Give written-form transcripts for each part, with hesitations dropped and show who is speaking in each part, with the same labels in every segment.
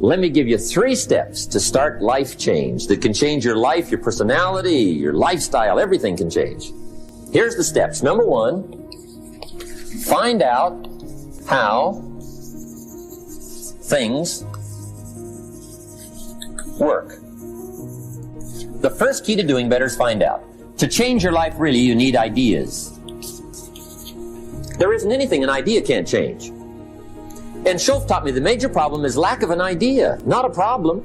Speaker 1: Let me give you 3 steps to start life change that can change your life, your personality, your lifestyle. Everything can change. Here's the steps. Number 1, find out how things work. The first key to doing better is find out. To change your life, really, you need ideas. There isn't anything an idea can't change. And Schoaf taught me the major problem is lack of an idea, not a problem.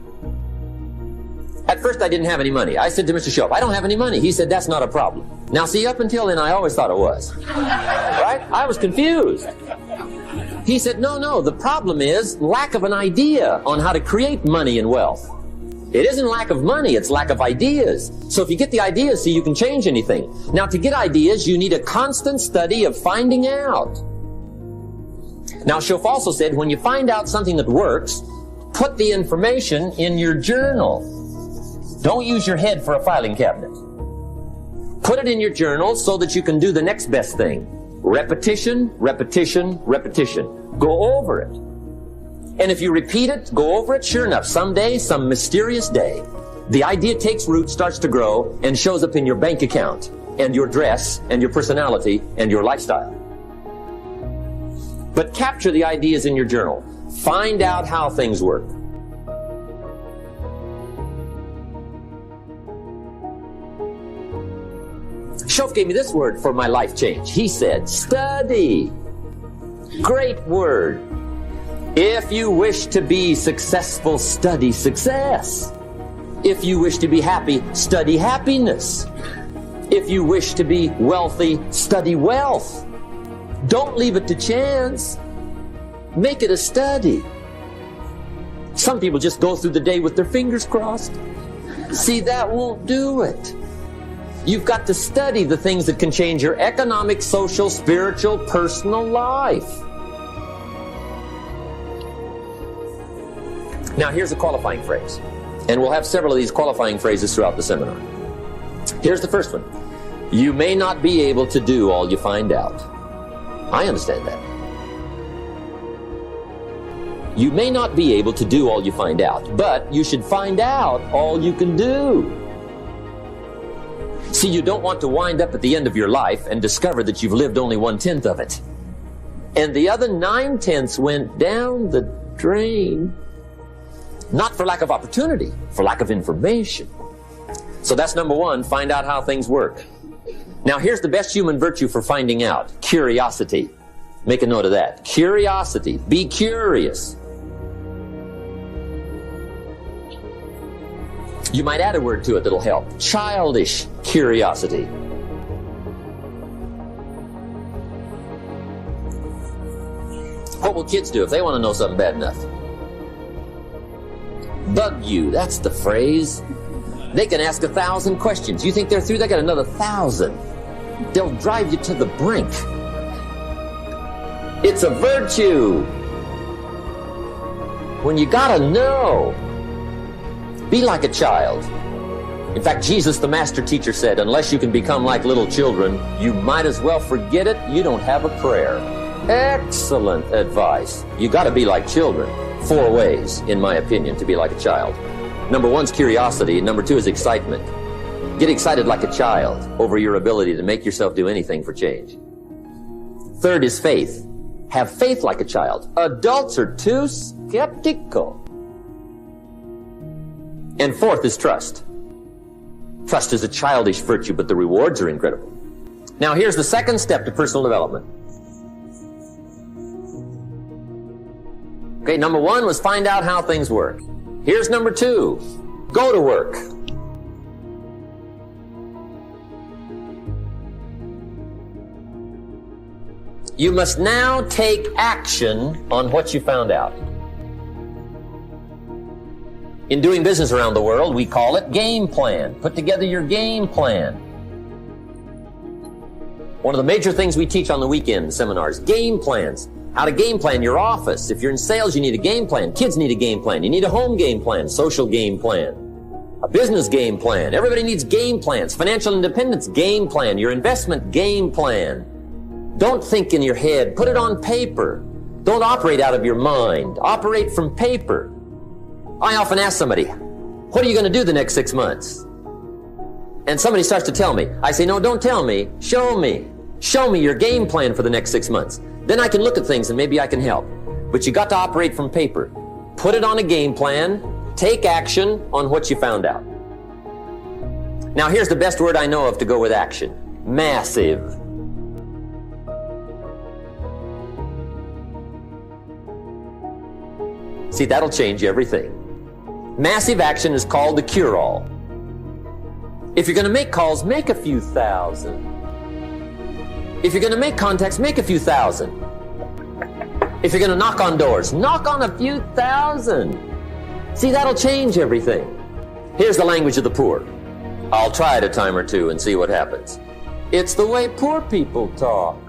Speaker 1: At first, I didn't have any money. I said to Mr. Schoaf, I don't have any money. He said, that's not a problem. Now, see, up until then, I always thought it was. Right? I was confused. He said, no, the problem is lack of an idea on how to create money and wealth. It isn't lack of money, it's lack of ideas. So if you get the ideas, see, you can change anything. Now, to get ideas, you need a constant study of finding out. Now, Schoaf also said, when you find out something that works, put the information in your journal. Don't use your head for a filing cabinet. Put it in your journal so that you can do the next best thing. Repetition, repetition, repetition. Go over it. And if you repeat it, go over it, sure enough, someday, some mysterious day, the idea takes root, starts to grow, and shows up in your bank account, and your dress, and your personality, and your lifestyle. But capture the ideas in your journal. Find out how things work. Schoaf gave me this word for my life change. He said, study. Great word. If you wish to be successful, study success. If you wish to be happy, study happiness. If you wish to be wealthy, study wealth. Don't leave it to chance. Make it a study. Some people just go through the day with their fingers crossed. See, that won't do it. You've got to study the things that can change your economic, social, spiritual, personal life. Now, here's a qualifying phrase. And we'll have several of these qualifying phrases throughout the seminar. Here's the first one. You may not be able to do all you find out. I understand that. You may not be able to do all you find out, but you should find out all you can do. See, you don't want to wind up at the end of your life and discover that you've lived only 1/10 of it. And the other 9/10 went down the drain. Not for lack of opportunity, for lack of information. So that's number 1, find out how things work. Now here's the best human virtue for finding out. Curiosity. Make a note of that. Curiosity. Be curious. You might add a word to it that'll help. Childish curiosity. What will kids do if they want to know something bad enough? Bug you, that's the phrase. They can ask 1,000 questions. You think they're through? They got another 1,000. They'll drive you to the brink. It's a virtue. When you gotta know, be like a child. In fact, Jesus, the master teacher, said, unless you can become like little children, you might as well forget it. You don't have a prayer. Excellent advice. You gotta be like children. 4 ways, in my opinion, to be like a child. Number 1 is curiosity. Number 2 is excitement. Get excited like a child over your ability to make yourself do anything for change. 3rd is faith. Have faith like a child. Adults are too skeptical. And 4th is trust. Trust is a childish virtue, but the rewards are incredible. Now here's the 2nd step to personal development. Okay, number 1 was find out how things work. Here's number 2. Go to work. You must now take action on what you found out. In doing business around the world, we call it game plan. Put together your game plan. One of the major things we teach on the weekend seminars, game plans. How to game plan your office. If you're in sales, you need a game plan. Kids need a game plan. You need a home game plan, social game plan, a business game plan. Everybody needs game plans. Financial independence, game plan. Your investment, game plan. Don't think in your head. Put it on paper. Don't operate out of your mind. Operate from paper. I often ask somebody, what are you going to do the next 6 months? And somebody starts to tell me. I say, no, don't tell me. Show me. Show me your game plan for the next 6 months. Then I can look at things and maybe I can help. But you got to operate from paper. Put it on a game plan. Take action on what you found out. Now here's the best word I know of to go with action. Massive. See, that'll change everything. Massive action is called the cure-all. If you're going to make calls, make a few thousand. If you're going to make contacts, make a few thousand. If you're going to knock on doors, knock on a few thousand. See, that'll change everything. Here's the language of the poor. I'll try it a time or two and see what happens. It's the way poor people talk.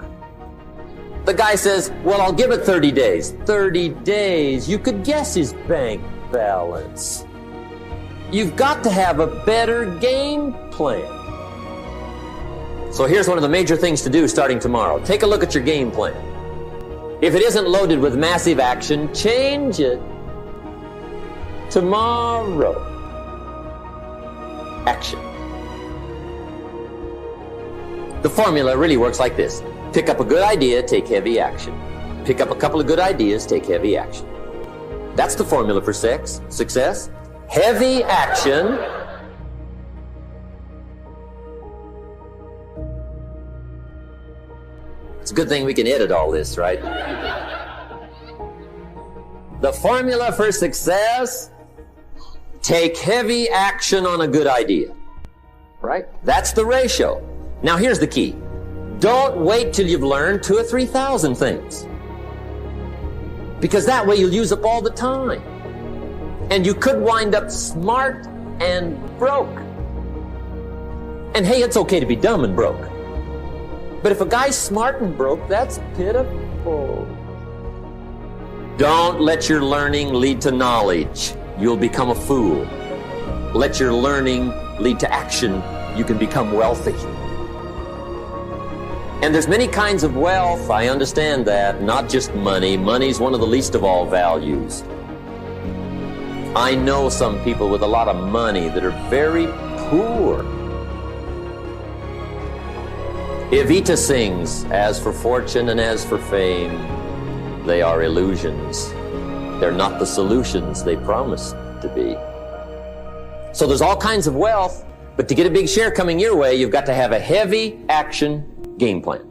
Speaker 1: The guy says, well, I'll give it 30 days. 30 days. You could guess his bank balance. You've got to have a better game plan. So here's one of the major things to do starting tomorrow. Take a look at your game plan. If it isn't loaded with massive action, change it. Tomorrow. Action. The formula really works like this. Pick up a good idea, take heavy action. Pick up a couple of good ideas, take heavy action. That's the formula for success. Heavy action. It's a good thing we can edit all this, right? The formula for success, take heavy action on a good idea, right? That's the ratio. Now here's the key. Don't wait till you've learned 2,000 or 3,000 things. Because that way you'll use up all the time. And you could wind up smart and broke. And hey, it's okay to be dumb and broke. But if a guy's smart and broke, that's pitiful. Don't let your learning lead to knowledge. You'll become a fool. Let your learning lead to action. You can become wealthy. And there's many kinds of wealth. I understand that. Not just money. Money's one of the least of all values. I know some people with a lot of money that are very poor. Evita sings, as for fortune and as for fame, they are illusions. They're not the solutions they promise to be. So there's all kinds of wealth, but to get a big share coming your way, you've got to have a heavy action game plan.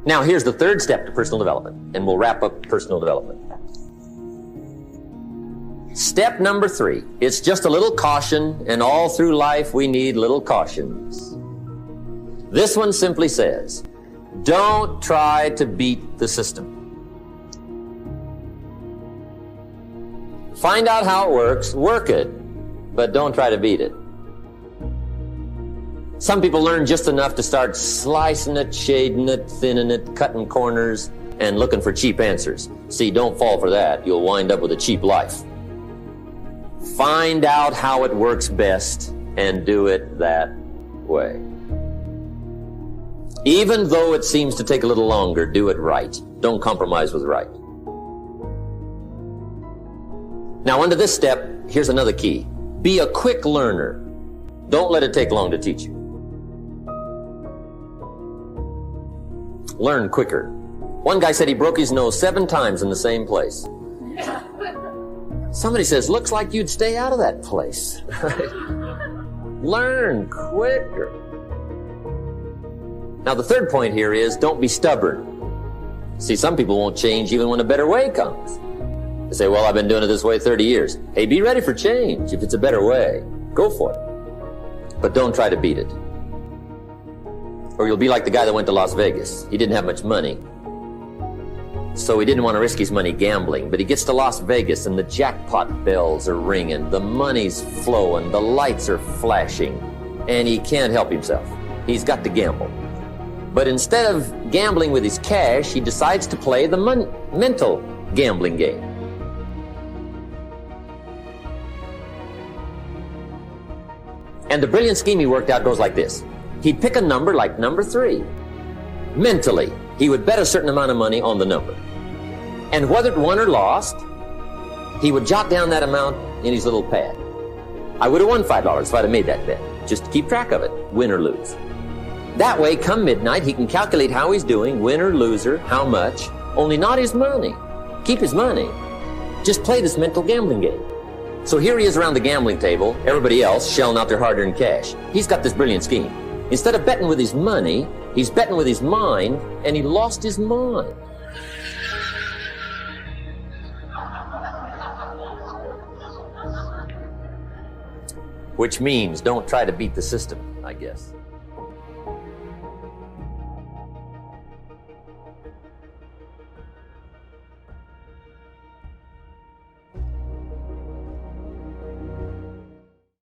Speaker 1: Now here's the third step to personal development, and we'll wrap up personal development. Step number 3, it's just a little caution, and all through life we need little cautions. This one simply says, don't try to beat the system. Find out how it works, work it, but don't try to beat it. Some people learn just enough to start slicing it, shading it, thinning it, cutting corners, and looking for cheap answers. See, don't fall for that. You'll wind up with a cheap life. Find out how it works best and do it that way. Even though it seems to take a little longer, do it right. Don't compromise with right. Now, under this step, here's another key. Be a quick learner. Don't let it take long to teach you. Learn quicker. One guy said he broke his nose 7 times in the same place. Somebody says, looks like you'd stay out of that place. Learn quicker. Now, the third point here is don't be stubborn. See, some people won't change even when a better way comes. They say, well, I've been doing it this way 30 years. Hey, be ready for change. If it's a better way, go for it. But don't try to beat it. Or you'll be like the guy that went to Las Vegas. He didn't have much money, so he didn't want to risk his money gambling. But he gets to Las Vegas and the jackpot bells are ringing, the money's flowing, the lights are flashing, and he can't help himself. He's got to gamble. But instead of gambling with his cash, he decides to play the mental gambling game. And the brilliant scheme he worked out goes like this. He'd pick a number like number 3. Mentally, he would bet a certain amount of money on the number. And whether it won or lost, he would jot down that amount in his little pad. I would have won $5 if I'd have made that bet, just to keep track of it, win or lose. That way, come midnight, he can calculate how he's doing, winner, loser, how much, only not his money. Keep his money. Just play this mental gambling game. So here he is around the gambling table, everybody else shelling out their hard-earned cash. He's got this brilliant scheme. Instead of betting with his money, he's betting with his mind, and he lost his mind. Which means don't try to beat the system, I guess.